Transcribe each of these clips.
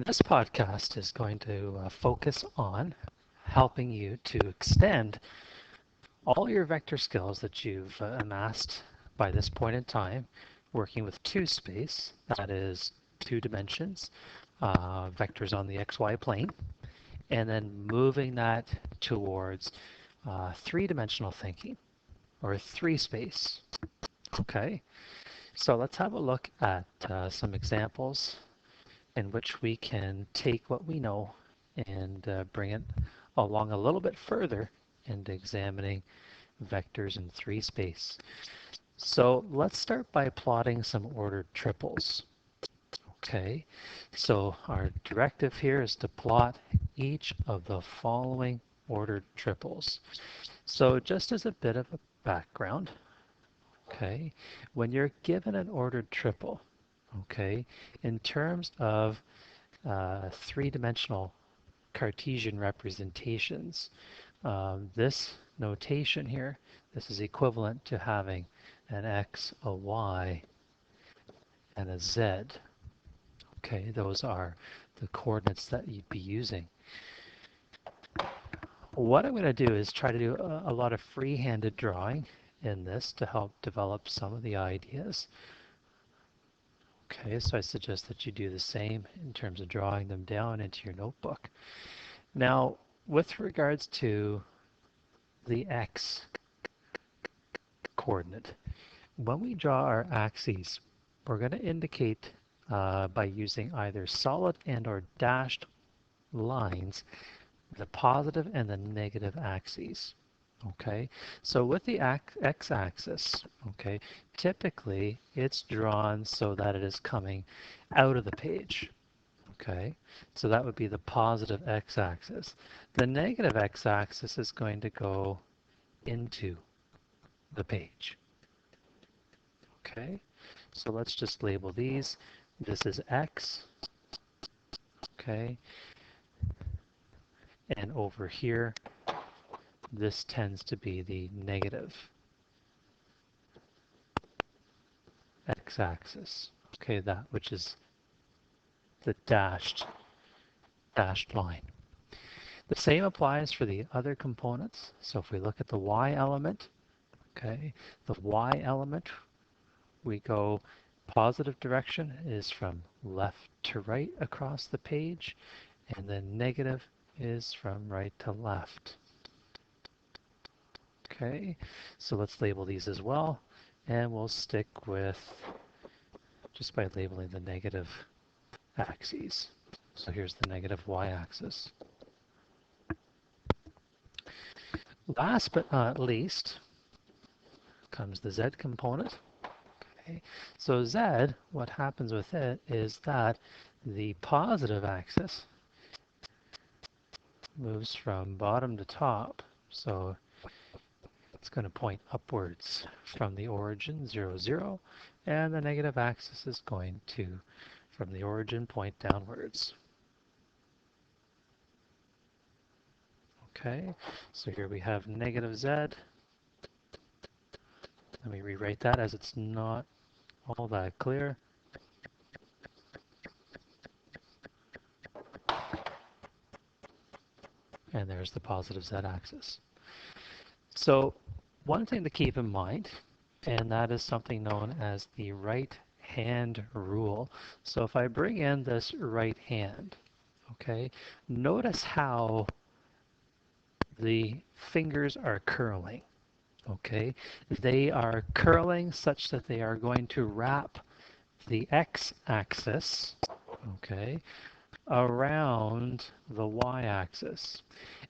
This podcast is going to focus on helping you to extend all your vector skills that you've amassed by this point in time, working with two space, that is two dimensions, vectors on the XY plane, and then moving that towards three-dimensional thinking or three space. Okay, so let's have a look at some examples in which we can take what we know and bring it along a little bit further into examining vectors in three space. So let's start by plotting some ordered triples. Okay, so our directive here is to plot each of the following ordered triples. So just as a bit of a background, okay, when you're given an ordered triple, okay, in terms of three-dimensional Cartesian representations, this notation here, this is equivalent to having an x, a y, and a z. Okay, those are the coordinates that you'd be using. What I'm going to do is try to do a lot of free-handed drawing in this to help develop some of the ideas. Okay, so I suggest that you do the same in terms of drawing them down into your notebook. Now, with regards to the x coordinate, when we draw our axes, we're going to indicate by using either solid and or dashed lines the positive and the negative axes. Okay, so with the x-axis, okay, typically it's drawn so that it is coming out of the page. Okay, so that would be the positive x-axis. The negative x-axis is going to go into the page. Okay, so let's just label these. This is x, okay, and over here, this tends to be the negative x-axis. Okay, that which is the dashed line. The same applies for the other components. So if we look at the y element, okay, the y element, we go positive direction is from left to right across the page, and then negative is from right to left. Okay, so let's label these as well, and we'll stick with just by labeling the negative axes. So here's the negative y-axis. Last but not least comes the z component. Okay. So z, what happens with it is that the positive axis moves from bottom to top. So it's going to point upwards from the origin, 0, 0, and the negative axis is going to, from the origin, point downwards. Okay, so here we have negative z. Let me rewrite that as it's not all that clear. And there's the positive z-axis. So one thing to keep in mind, and that is something known as the right hand rule. So if I bring in this right hand, okay, notice how the fingers are curling. Okay, they are curling such that they are going to wrap the x-axis, okay, around the y-axis.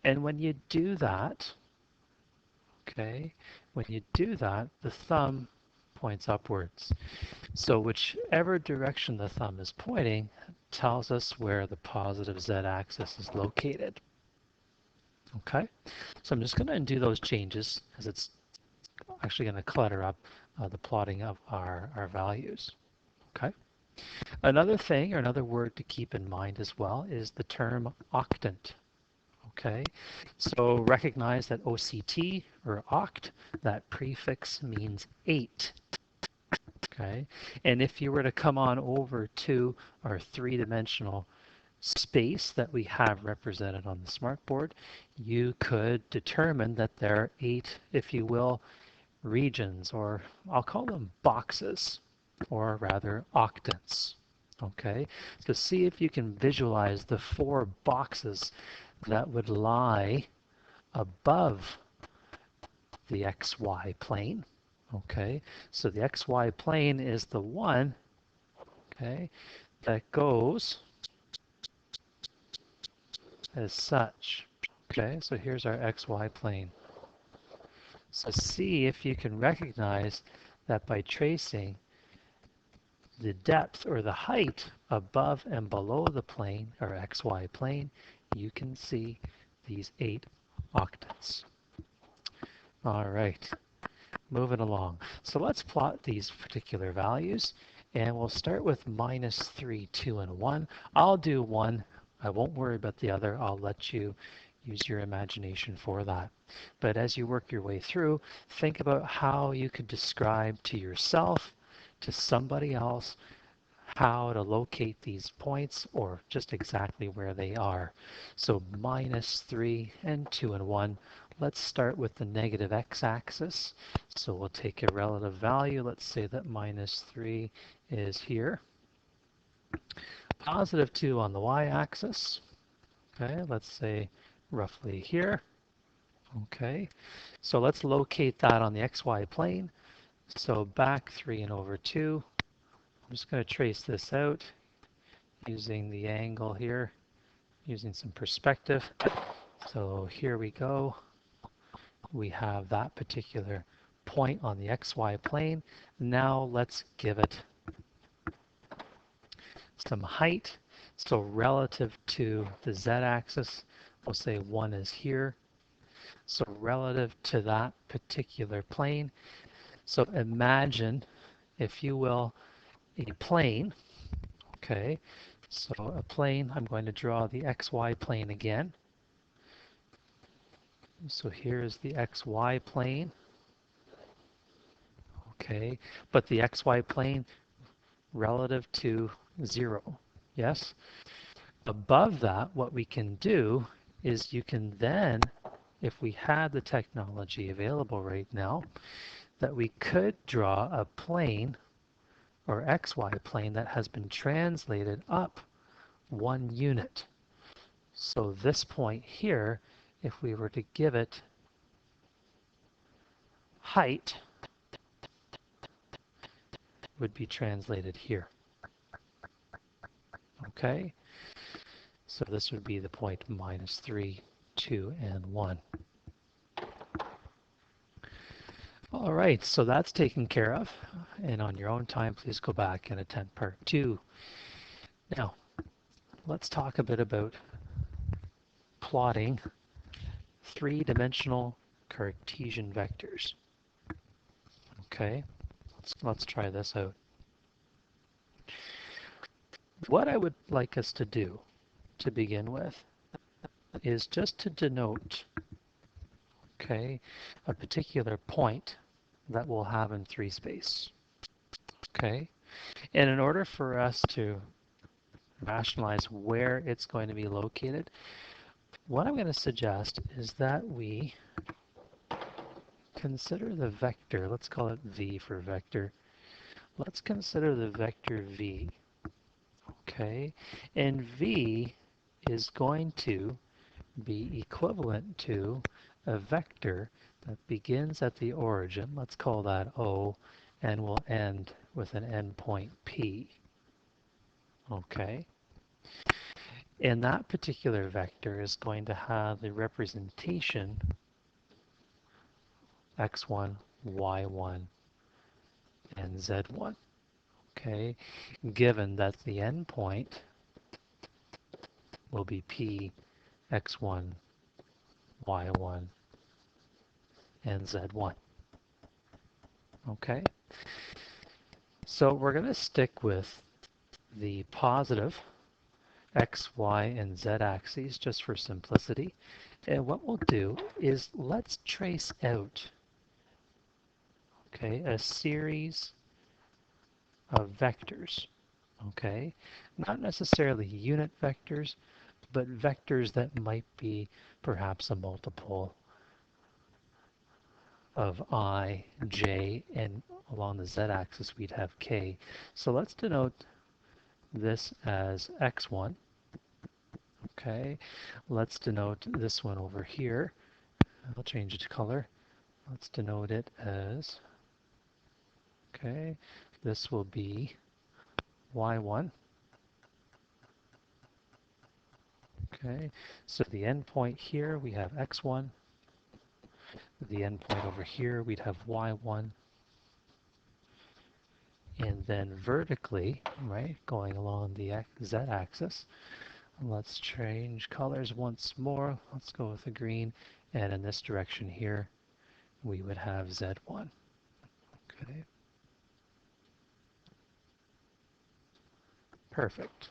And when you do that, okay, when you do that, the thumb points upwards. So whichever direction the thumb is pointing tells us where the positive z-axis is located. Okay, so I'm just going to undo those changes as it's actually going to clutter up the plotting of our values. Okay. Another thing or another word to keep in mind as well is the term octant. Okay, so recognize that OCT or oct, that prefix means 8. Okay, and if you were to come on over to our three-dimensional space that we have represented on the smartboard, you could determine that there are 8, if you will, regions, or I'll call them boxes, or rather octants. Okay, so see if you can visualize the 4 boxes that would lie above the XY plane. Okay, so the XY plane is the one, okay, that goes as such. Okay, so here's our XY plane. So see if you can recognize that by tracing the depth or the height above and below the plane or XY plane, you can see these 8 octants. All right, moving along. So let's plot these particular values, and we'll start with -3, 2, and 1. I'll do 1. I won't worry about the other. I'll let you use your imagination for that. But as you work your way through, think about how you could describe to yourself, to somebody else, how to locate these points or just exactly where they are. So -3 and 2 and 1. Let's start with the negative x-axis. So we'll take a relative value. Let's say that -3 is here. +2 on the y-axis. Okay, let's say roughly here. Okay, so let's locate that on the xy plane. So back 3 and over 2. I'm just going to trace this out using the angle here, using some perspective. So here we go. We have that particular point on the XY plane. Now let's give it some height. So relative to the z-axis, we'll say 1 is here. So relative to that particular plane. So imagine, if you will, a plane. Okay, so a plane, I'm going to draw the XY plane again. So here's the XY plane. Okay, but the XY plane relative to 0. Yes? Above that, what we can do is you can then, if we had the technology available right now, that we could draw a plane or XY plane that has been translated up 1 unit. So this point here, if we were to give it height, would be translated here. Okay, so this would be the point -3, 2, and 1. All right, so that's taken care of. And on your own time, please go back and attempt part 2. Now, let's talk a bit about plotting 3-dimensional Cartesian vectors. Okay, let's try this out. What I would like us to do to begin with is just to denote, okay, a particular point that we'll have in 3 space. Okay, and in order for us to rationalize where it's going to be located, what I'm going to suggest is that we consider the vector. Let's call it V for vector. Let's consider the vector V. Okay, and V is going to be equivalent to a vector that begins at the origin. Let's call that O, and will end with an endpoint P. Okay, and that particular vector is going to have the representation x1, y1, and z1. Okay, given that the endpoint will be P, x1, y1, and z1. Okay, so we're going to stick with the positive x, y, and z axes just for simplicity. And what we'll do is let's trace out, okay, a series of vectors. okay? Not necessarily unit vectors, but vectors that might be perhaps a multiple of I, j, and along the z-axis we'd have k. So let's denote this as x1, okay? Let's denote this one over here. I'll change it to color. Let's denote it as, okay, this will be y1, okay? So the endpoint here, we have x1. The endpoint over here, we'd have y1. And then vertically, right, going along the z-axis, let's change colors once more. Let's go with the green. And in this direction here, we would have z1. Okay, perfect.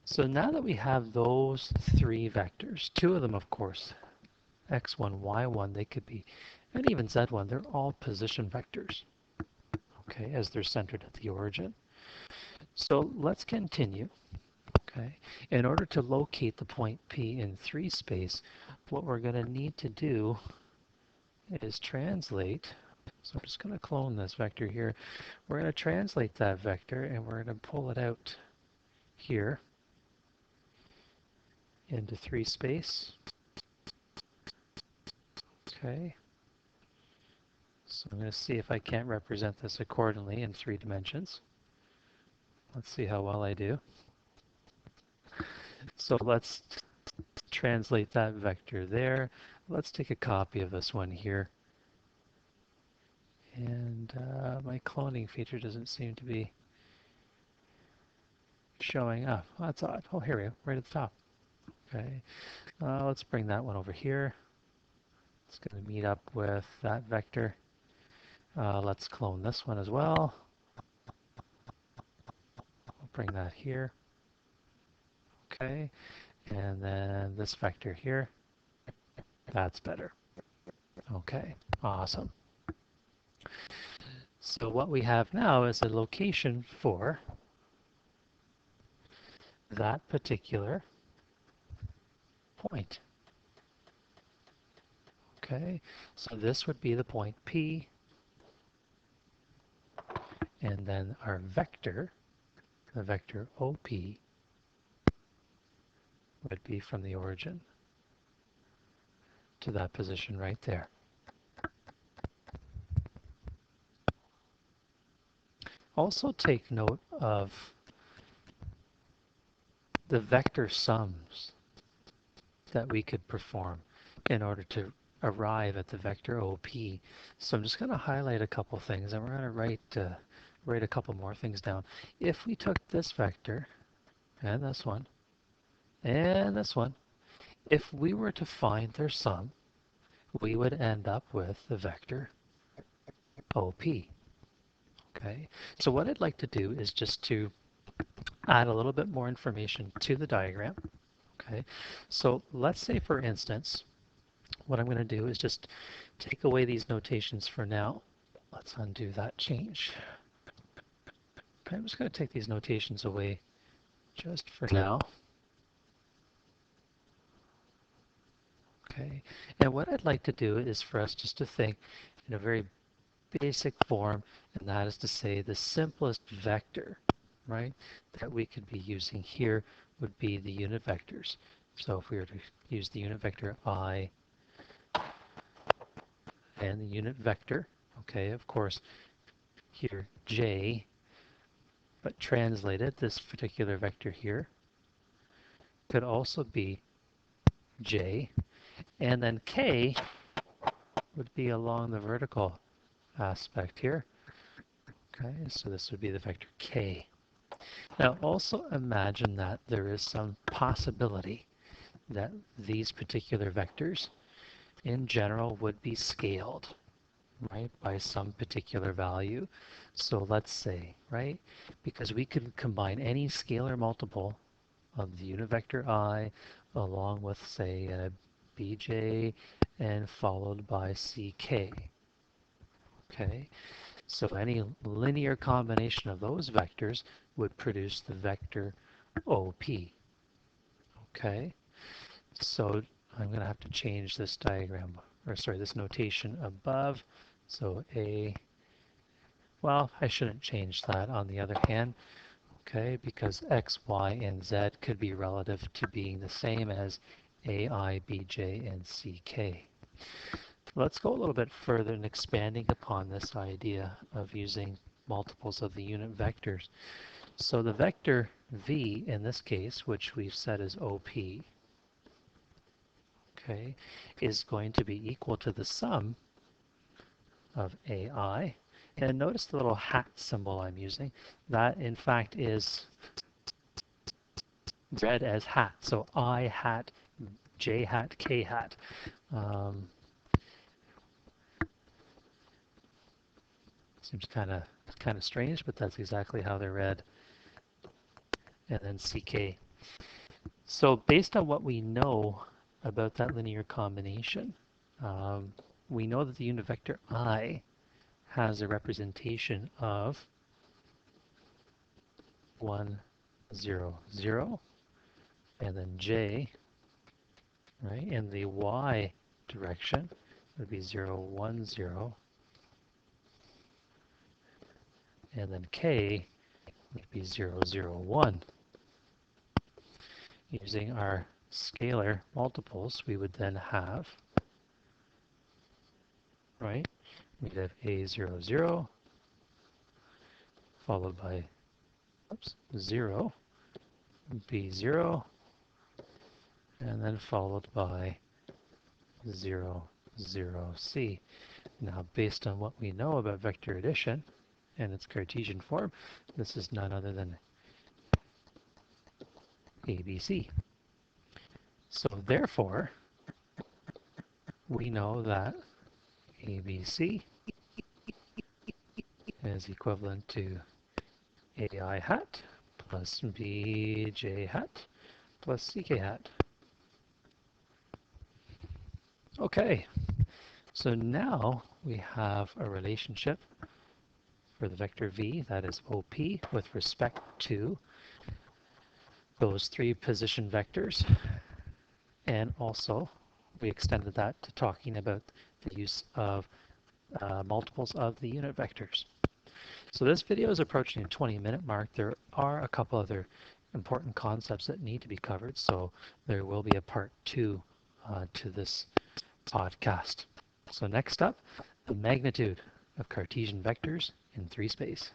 So now that we have those three vectors, two of them, of course, x1, y1, they could be, and even z1, they're all position vectors, okay, as they're centered at the origin. So let's continue. Okay, in order to locate the point P in 3 space, what we're going to need to do is translate. So I'm just going to clone this vector here. We're going to translate that vector and we're going to pull it out here into 3 space. Okay, so I'm going to see if I can't represent this accordingly in 3 dimensions. Let's see how well I do. So let's translate that vector there. Let's take a copy of this one here. And my cloning feature doesn't seem to be showing up. Oh, that's odd. Oh, here we go, right at the top. Okay, let's bring that one over here. It's going to meet up with that vector. Let's clone this one as well. I'll bring that here. Okay, and then this vector here. That's better. Okay, awesome. So what we have now is a location for that particular point. Okay, so this would be the point P, and then our vector, the vector OP, would be from the origin to that position right there. Also take note of the vector sums that we could perform in order to arrive at the vector OP. So I'm just going to highlight a couple things and we're going to write a couple more things down. If we took this vector and this one and this one, if we were to find their sum, we would end up with the vector OP. Okay, so what I'd like to do is just to add a little bit more information to the diagram. Okay, so let's say, for instance, what I'm going to do is just take away these notations for now. Let's undo that change. Okay, I'm just going to take these notations away just for now. Okay, and what I'd like to do is for us just to think in a very basic form, and that is to say the simplest vector, right, that we could be using here would be the unit vectors. So if we were to use the unit vector I and the unit vector, okay, of course, here j, but translated, this particular vector here could also be j, and then k would be along the vertical aspect here. Okay, so this would be the vector k. Now also imagine that there is some possibility that these particular vectors in general would be scaled, right, by some particular value. So let's say, right, because we could combine any scalar multiple of the unit vector I along with, say, a bj and followed by ck. Okay, so any linear combination of those vectors would produce the vector OP. Okay, so I'm going to have to change this diagram, or sorry, this notation above. So well, I shouldn't change that on the other hand, okay, because x, y, and z could be relative to being the same as AI, BJ, and CK. Let's go a little bit further in expanding upon this idea of using multiples of the unit vectors. So the vector v in this case, which we've set as OP, okay, is going to be equal to the sum of AI. And notice the little hat symbol I'm using. That in fact is read as hat. So I hat, J hat, K hat. Um, seems kind of strange, but that's exactly how they're read. And then CK. So based on what we know about that linear combination, we know that the unit vector I has a representation of 1, 0, 0, and then J, right, in the Y direction would be 0, 1, 0, and then K would be 0, 0, 1. Using our scalar multiples, we would then have, right, we'd have A, 0, 0, followed by, oops, 0, B, 0, and then followed by 0, 0, C. Now, based on what we know about vector addition and its Cartesian form, this is none other than ABC. So therefore, we know that ABC is equivalent to AI hat plus BJ hat plus CK hat. Okay, so now we have a relationship for the vector v, that is OP, with respect to those three position vectors. And also, we extended that to talking about the use of multiples of the unit vectors. So this video is approaching the 20-minute mark. There are a couple other important concepts that need to be covered, so there will be a part 2 to this podcast. So next up, the magnitude of Cartesian vectors in 3 space.